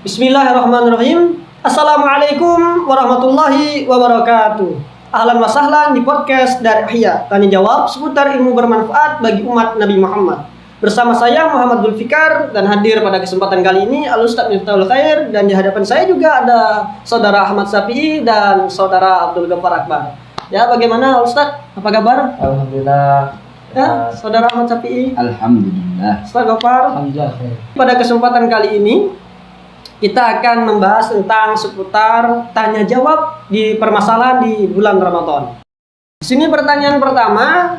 Bismillahirrahmanirrahim. Assalamualaikum warahmatullahi wabarakatuh. Ahlan wa sahlan di podcast dari Ihya, tanya jawab seputar ilmu bermanfaat bagi umat Nabi Muhammad. Bersama saya Muhammad Zulfikar dan hadir pada kesempatan kali ini Al-Ustaz Miftahul Khair, dan di hadapan saya juga ada Saudara Ahmad Syafi'i dan Saudara Abdul Ghaffar Akbar. Ya, bagaimana Ustaz? Apa kabar? Alhamdulillah. Ya, Saudara Ahmad Syafi'i. Alhamdulillah. Ustaz Ghaffar. Alhamdulillah. Pada kesempatan kali ini kita akan membahas tentang seputar tanya jawab di permasalahan di bulan Ramadan. Di sini pertanyaan pertama,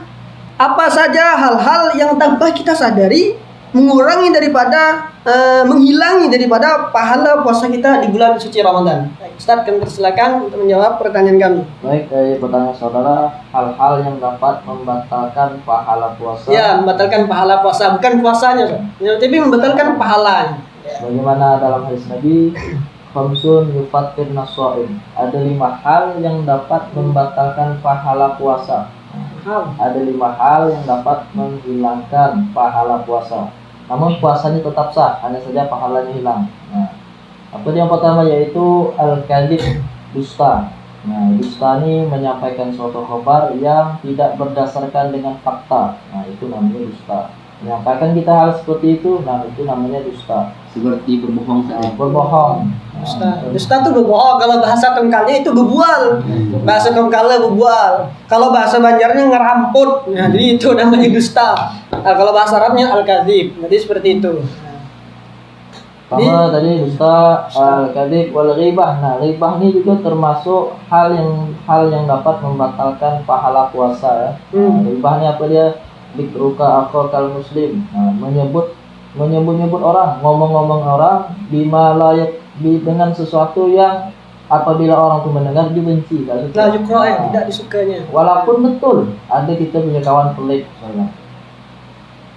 apa saja hal-hal yang tanpa kita sadari mengurangi daripada menghilangi daripada pahala puasa kita di bulan suci Ramadan? Ustaz, kami persilakan untuk menjawab pertanyaan kami. Baik, dari pertanyaan saudara, hal-hal yang dapat membatalkan pahala puasa. Ya, membatalkan pahala puasa, bukan puasanya, tapi membatalkan pahalanya. Bagaimana dalam hadis Nabi, khamsun yufatir naswaim. Ada 5 hal yang dapat membatalkan pahala puasa. Ada 5 hal yang dapat menghilangkan pahala puasa. Namun puasanya tetap sah, hanya saja pahalanya hilang. Nah, apa yang pertama yaitu al-kadhib, dusta. Nah, dusta ini menyampaikan suatu khabar yang tidak berdasarkan dengan fakta. Nah, itu namanya dusta. Menyampaikan kita hal seperti itu, nah itu namanya dusta. Seperti berbohong saja. Berbohong. Dusta itu berbohong. Kalau bahasa Tongkalnya itu bebual. Bahasa Tongkalnya bebual. Kalau bahasa Banjarnya ngeramput. Nah, jadi itu namanya dusta. Nah, kalau bahasa Arabnya al-kadzib. Jadi seperti itu. Pertama tadi dusta, al-kadzib wal ghibah. Nah, ghibah ini juga termasuk hal yang dapat membatalkan pahala puasa ya. Nah, ghibah ini apa dia? Dikruka akhokal muslim. Nah, menyebut orang, ngomong-ngomong orang bima layak dengan sesuatu yang apabila orang itu mendengar dibenci. Tidak disukanya. Walaupun betul ada kita punya kawan pelit misalnya,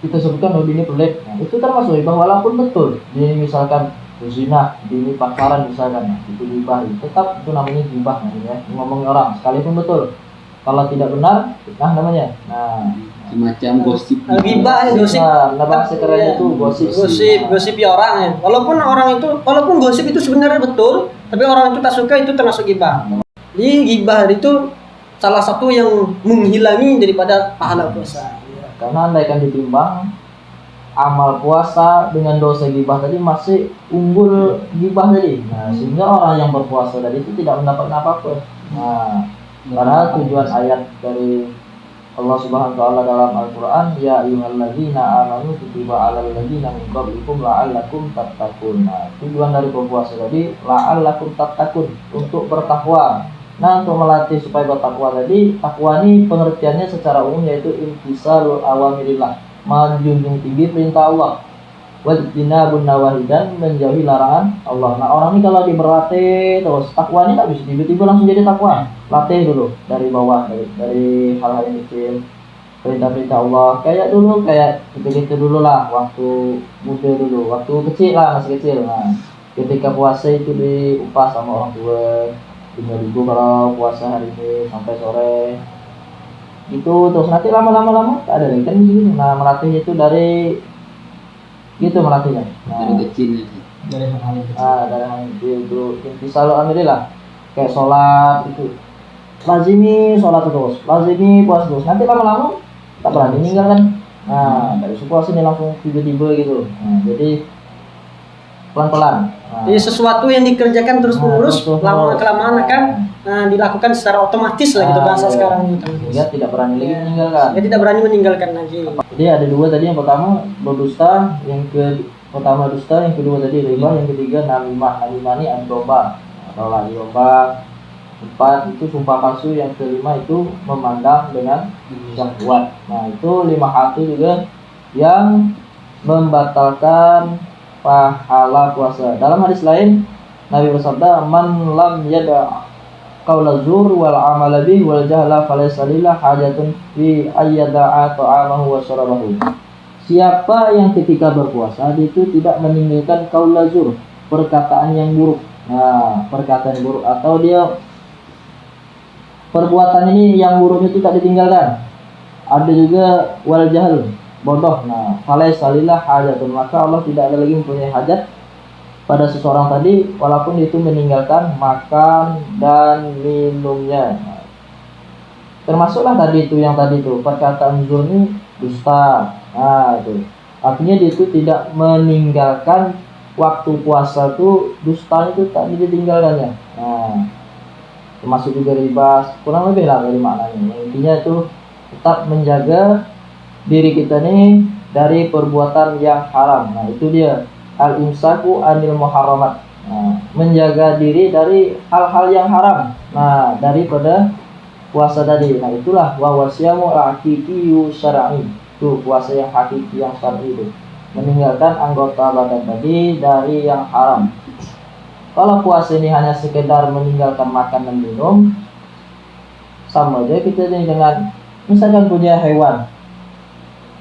kita sebutkan ini pelit, nah, itu termasuk ghibah walaupun betul. Dia misalkan berzina, ini pacaran misalkan, itu ghibah, tetap itu namanya ghibah namanya, ngomong orang sekalipun betul. Kalau tidak benar, fitnah namanya. Nah, Semacam gosip. Ghibah, gosip. Nah, bahasa kerennya itu gosip. Gosipi orang ya. Walaupun gosip itu sebenarnya betul, tapi orang itu tak suka, itu termasuk ghibah. Jadi ghibah itu salah satu yang menghilangi daripada pahala puasa. Karena andaikan ditimbang amal puasa dengan dosa ghibah tadi masih unggul ghibah tadi. Nah, sehingga orang yang berpuasa tadi itu tidak mendapat apa-apa. Nah, padahal tujuan ayat dari Allah Subhanahu wa taala dalam Al-Qur'an, ya ayyuhalladzina amanu kutiba 'alal ladzina min qablikum la'allakum tattaqun. Nah, tujuan dari berpuasa tadi la'allakum tattaqun, untuk bertakwa. Nah, untuk melatih supaya bertakwa tadi, takwa ini pengertiannya secara umum yaitu imtisalul awamirillah, menjunjung tinggi perintah Allah, wajtinabun nawahi, dan menjauhi larangan Allah. Nah, orang ini kalau diberlatih terus, takwa ini tak bisa tiba-tiba langsung jadi takwa. Latih dulu dari bawah, dari hal-hal yang kecil, perintah-perintah Allah. Kayak gitu dulu lah, waktu muda dulu, waktu kecil lah, masih kecil. Nah, ketika puasa itu diupah sama orang tua 5.000 kalau puasa hari ini sampai sore. Itu terus nanti lama-lama tak ada lagi kan gitu. Nah, melatih itu dari gitu melatihnya. Nah, Dari kecil. dari hal yang kecil. Dari hal yang kecil itu selalu alhamdulillah. Kayak sholat itu, lazimi sholat terus, lazimi puasa terus. Nanti lama-lama tak berani meninggalkan. Nah, dari puasa ini langsung tiba-tiba gitu. Nah, jadi pelan-pelan. Nah, jadi sesuatu yang dikerjakan terus-menerus, lama-kelamaan akan dilakukan secara otomatis lah gitu bahasa sekarang itu. Dia tidak berani lagi meninggalkan. Dia tidak berani meninggalkan lagi. Jadi ada 2 tadi, yang pertama berdusta, pertama dusta, yang kedua tadi riba, yang ketiga namimah. Namimah ini adu domba atau lagi domba. 4 itu sumpah palsu, yang kelima itu memandang dengan syahwat. Nah, itu 5 hal itu juga yang membatalkan pahala puasa. Dalam hadis lain Nabi bersabda, man lam yada qaula zur wal amala bih wal jahla falaysa lillah hajatun fi ayyada'a ta'amahu wa syarabahu. Siapa yang ketika berpuasa itu tidak meninggalkan qaula zur, perkataan yang buruk. Nah, perkataan buruk atau dia perbuatan ini yang buruk itu tak ditinggalkan. Ada juga wal jahl, bodoh. Nah, falaysa lillah hajatun, maka Allah tidak ada lagi mempunyai hajat pada seseorang tadi walaupun itu meninggalkan makan dan minumnya. Termasuklah tadi itu yang tadi itu perkataan zur ini dusta. Nah, itu artinya dia itu tidak meninggalkan waktu puasa tuh, dusta itu tak ditinggalkannya. Nah, termasuk juga riba, kurang lebih lah dari maknanya. Intinya itu tetap menjaga diri kita nih dari perbuatan yang haram. Nah, itu dia al-imsaku anil muharramat. Nah, menjaga diri dari hal-hal yang haram. Nah, daripada puasa tadi. Nah, itulah wa wasyamu hakiki syar'i. Itu puasa yang hakiki yang syar'i itu. Meninggalkan anggota badan tadi dari yang haram. Kalau puasa ini hanya sekedar meninggalkan makan dan minum, sama aja kita ini dengan misalkan punya hewan.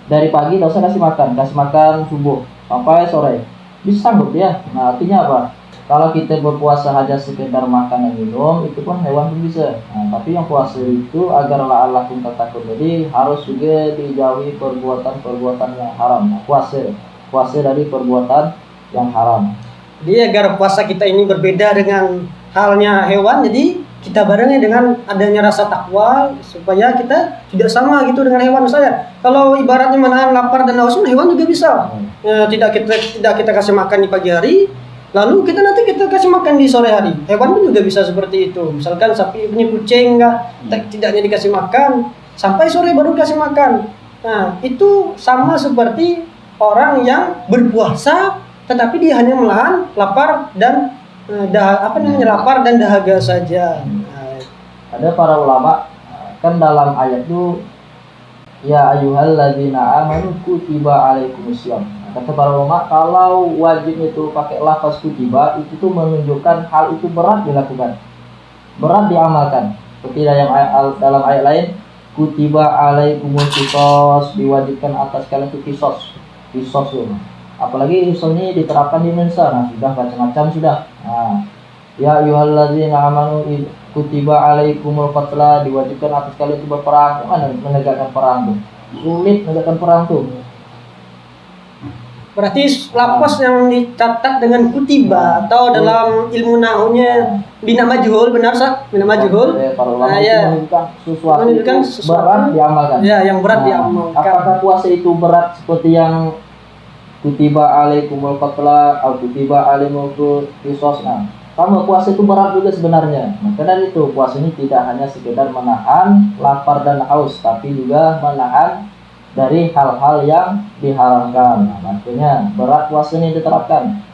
Dari pagi tak usah kasih makan subuh sampai sore. Bisa sanggup ya. Nah, artinya apa? Kalau kita berpuasa hanya sekedar makan dan minum, itu pun hewan pun bisa. Nah, tapi yang puasa itu agar Allah pun takut. Jadi harus juga dijauhi perbuatan-perbuatan yang haram. Nah, puasa dari perbuatan yang haram. Jadi agar puasa kita ini berbeda dengan halnya hewan, jadi kita barengi dengan adanya rasa takwa supaya kita tidak sama gitu dengan hewan. Misalnya kalau ibaratnya menahan lapar dan haus, hewan juga bisa. Tidak kita kasih makan di pagi hari, lalu kita kasih makan di sore hari. Hewan pun juga bisa seperti itu. Misalkan sapi punya kucing tidaknya dikasih makan sampai sore baru kasih makan. Nah, itu sama seperti orang yang berpuasa tetapi dia hanya menahan lapar dan lapar dan dahaga saja. Ada para ulama kan dalam ayat itu ya ayyuhalladzina amanu kutiba alaikumusiyam. Kata para ulama kalau wajib itu pakai lafaz kutiba itu tuh menunjukkan hal itu berat dilakukan, berat diamalkan. Seperti dalam ayat lain kutiba alaikumusiyos, diwajibkan atas kalian itu kisos itu. Apalagi isu ini diterapkan di Indonesia. Nah, sudah macam-macam sudah. Nah, ya ayyuhalladzina amanu kutiba alaikumul qatla, diwajibkan atas kalian itu berperang. Mana menegakkan perang tuh? Sulit menegakkan perang tuh. Berarti lafaz yang dicatat dengan kutiba atau dalam ilmu nahwunya bina majhul, benar Ustaz? Bina majhul. Para ulama menunjukkan sesuatu berat diamalkan. Ya, yang berat diamalkan. Apakah puasa itu berat seperti yang kutiba alaikumul qatla atau kutiba alaimul qisos? Nah, sama puasa itu berat juga sebenarnya. Maka dari itu puasa ini tidak hanya sekedar menahan lapar dan haus, tapi juga menahan dari hal-hal yang diharamkan. Nah, makanya berat puasa ini diterapkan.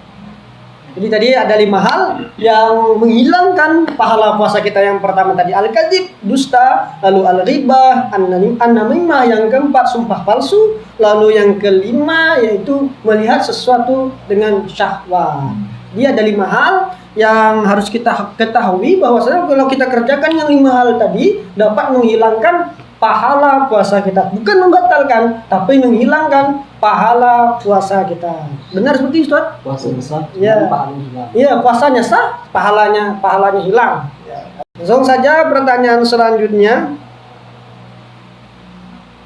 Jadi tadi ada 5 hal yang menghilangkan pahala puasa kita. Yang pertama tadi al-kadzib, dusta, lalu al-ghibah, an-namimah, yang keempat sumpah palsu, lalu yang kelima yaitu melihat sesuatu dengan syahwat. Dia ada 5 hal yang harus kita ketahui bahwasanya kalau kita kerjakan yang 5 hal tadi dapat menghilangkan pahala puasa kita, bukan membatalkan tapi menghilangkan pahala puasa kita. Benar seperti itu, Ustaz? Puasa besar, Ya. pahalanya hilang. Iya, puasanya sah, pahalanya hilang. Langsung saja pertanyaan selanjutnya.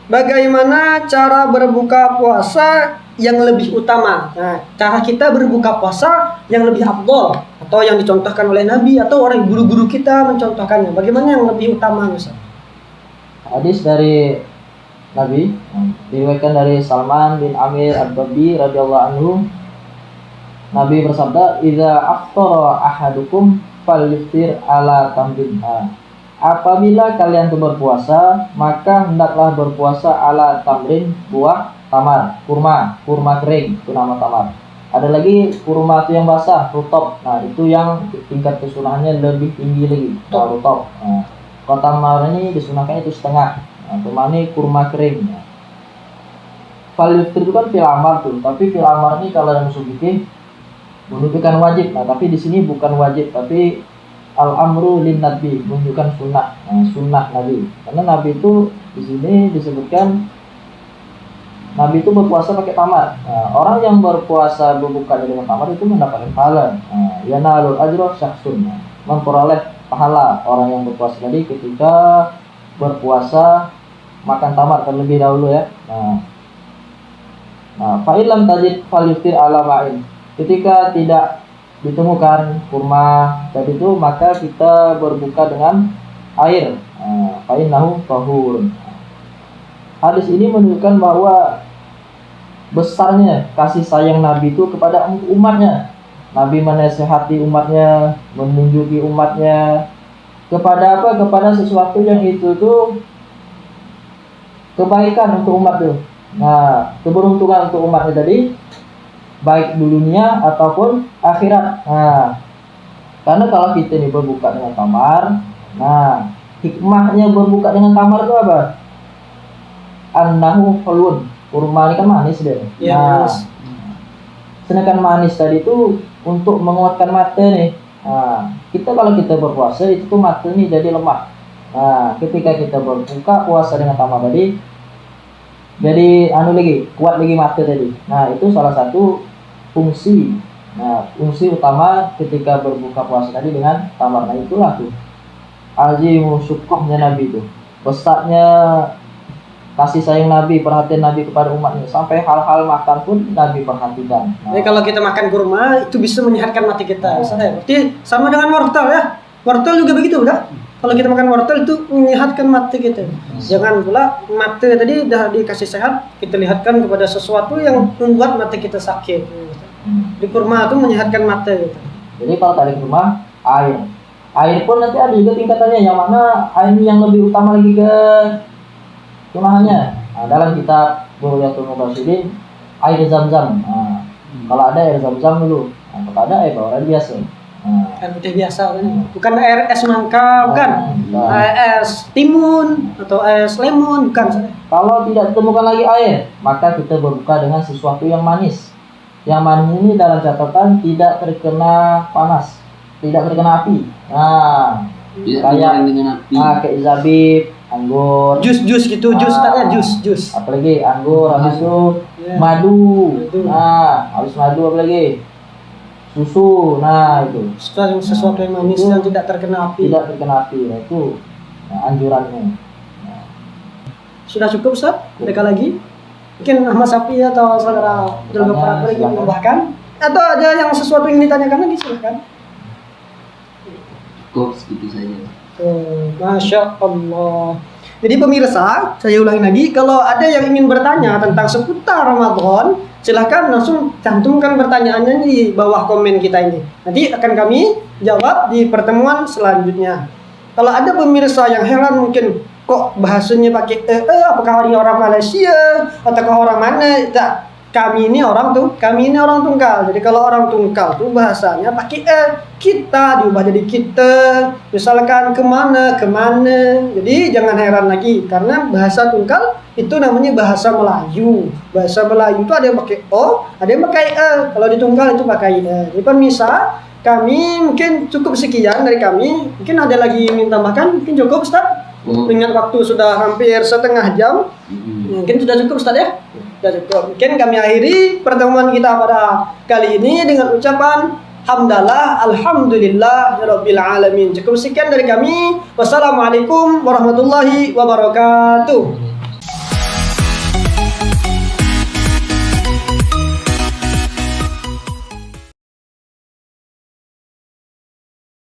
Bagaimana cara berbuka puasa yang lebih utama? Nah, cara kita berbuka puasa yang lebih afdol atau yang dicontohkan oleh Nabi atau orang guru-guru kita mencontohkannya. Bagaimana yang lebih utama, Ustaz? Hadis dari Nabi diriwayatkan dari Salman bin Amir ad-Dabi radhiyallahu anhu. Nabi bersabda, "Idza aftara ahadukum falyuftir ala tamrin." Apabila kalian itu berpuasa, maka hendaklah berpuasa ala tamrin, buah tamar, kurma kering, itu nama tamar. Ada lagi kurma itu yang basah, rutop. Nah, itu yang tingkat kesunahannya lebih tinggi lagi, rutop. Nah, kalau tamar ini disunahkan itu setengah. Nah, kurma ini kurma kering. Falyuftir itu kan fil amar tuh, tapi fil amar ini kalau dalam usul fikih menunjukkan wajib. Nah, tapi di sini bukan wajib, tapi al-amru lin nabi, menunjukkan sunnah. Nah, sunnah Nabi. Karena Nabi itu di sini disebutkan Nabi itu berpuasa pakai tamar. Nah, orang yang berpuasa berbuka dengan tamar itu mendapatkan pahala. Nah, yanalul ajra syakhsun, memperoleh pahala orang yang berpuasa tadi ketika berpuasa makan tamar terlebih dahulu ya. Nah, fa'ilam tajid falyuftir ala ma'in. Ketika tidak ditemukan kurma tadi itu, maka kita berbuka dengan air. Fa'innahu tahur. Hadis ini menunjukkan bahwa besarnya kasih sayang Nabi itu kepada umatnya. Nabi menasihati umatnya, menunjuki umatnya kepada apa? Kepada sesuatu yang itu tuh kebaikan untuk umat tuh. Nah, keberuntungan untuk umatnya tadi, baik di dunia ataupun akhirat. Nah, karena kalau kita nih berbuka dengan tamar, nah hikmahnya berbuka dengan tamar itu apa? Annahu hulun. Kurma ini kan manis deh. Iya, Nah, manis. sedangkan manis tadi itu untuk menguatkan mata nih. Nah, kita kalau kita berpuasa itu tuh mata nih jadi lemah. Nah, ketika kita berbuka puasa dengan tamar tadi, jadi kuat lagi mata tadi. Nah, itu salah satu fungsi. Nah, fungsi utama ketika berbuka puasa tadi dengan tamar. Nah, itulah tuh azimu syukurnya Nabi itu. Besarnya kasih sayang Nabi, perhatian Nabi kepada umatnya, sampai hal-hal makan pun Nabi perhatikan. Jadi kalau kita makan kurma itu bisa menyehatkan mati kita. Berarti sama dengan wortel ya. Wortel juga begitu udah. Kalau kita makan wortel itu menyehatkan mati kita. Jangan pula mati tadi dah dikasih sehat, kita lihatkan kepada sesuatu yang membuat mati kita sakit. Di kurma itu menyehatkan mati gitu. Jadi kalau tadi kurma, air pun nanti ada juga tingkatannya, yang mana air yang lebih utama lagi ke kenahannya. Nah, dalam kitab Bughyatul Mubasyirin, air zam-zam. Nah, kalau ada air zam-zam dulu. Nah, kalau ada air bawaan biasa. Nah, Air putih biasa kan. Bukan air es nangka, bukan. nah, Es timun atau es lemon, bukan. kalau tidak ditemukan lagi air, maka kita berbuka dengan sesuatu yang manis. Yang manis ini dalam catatan tidak terkena panas, tidak terkena api. Nah, Tidak kayak digoreng dengan api. kayak zabib, anggur, Jus gitu, jus tanya jus. apalagi anggur, habis itu Ya. madu. Madu. Nah, habis madu apa lagi? Susu. Nah, itu Sesuatu yang manis dan tidak terkena api. tidak terkena api. Nah, itu anjurannya. Sudah cukup Ustaz? Mereka lagi? Mungkin Ahmad Sapi atau saudara Abdul Ghaffar lagi Silakan. menambahkan? Atau ada yang sesuatu yang ditanyakan lagi silakan. Cukup segitu saja. Masya Allah. Jadi pemirsa, saya ulangi lagi, kalau ada yang ingin bertanya tentang seputar Ramadan, silahkan langsung cantumkan pertanyaannya di bawah komen kita ini. Nanti akan kami jawab di pertemuan selanjutnya. Kalau ada pemirsa yang heran mungkin kok bahasanya pakai apakah ini orang Malaysia ataukah orang mana? Tak. Kami ini orang tunggal. Jadi kalau orang tunggal tuh bahasanya pakai kita diubah jadi kita. Misalkan kemana. Jadi jangan heran lagi karena bahasa tunggal itu namanya bahasa Melayu. Bahasa Melayu itu ada yang pakai o, ada yang pakai e. Kalau di tunggal itu pakai e. Jadi pemirsa, kami mungkin cukup sekian dari kami. Mungkin ada lagi yang ingin tambahkan? Mungkin cukup Ustaz? Dengan waktu sudah hampir setengah jam. Mungkin sudah cukup Ustaz ya? Sudah cukup. Mungkin kami akhiri pertemuan kita pada kali ini dengan ucapan hamdalah, alhamdulillah, rabbil alamin. Cukup sekian dari kami. Wassalamualaikum warahmatullahi wabarakatuh.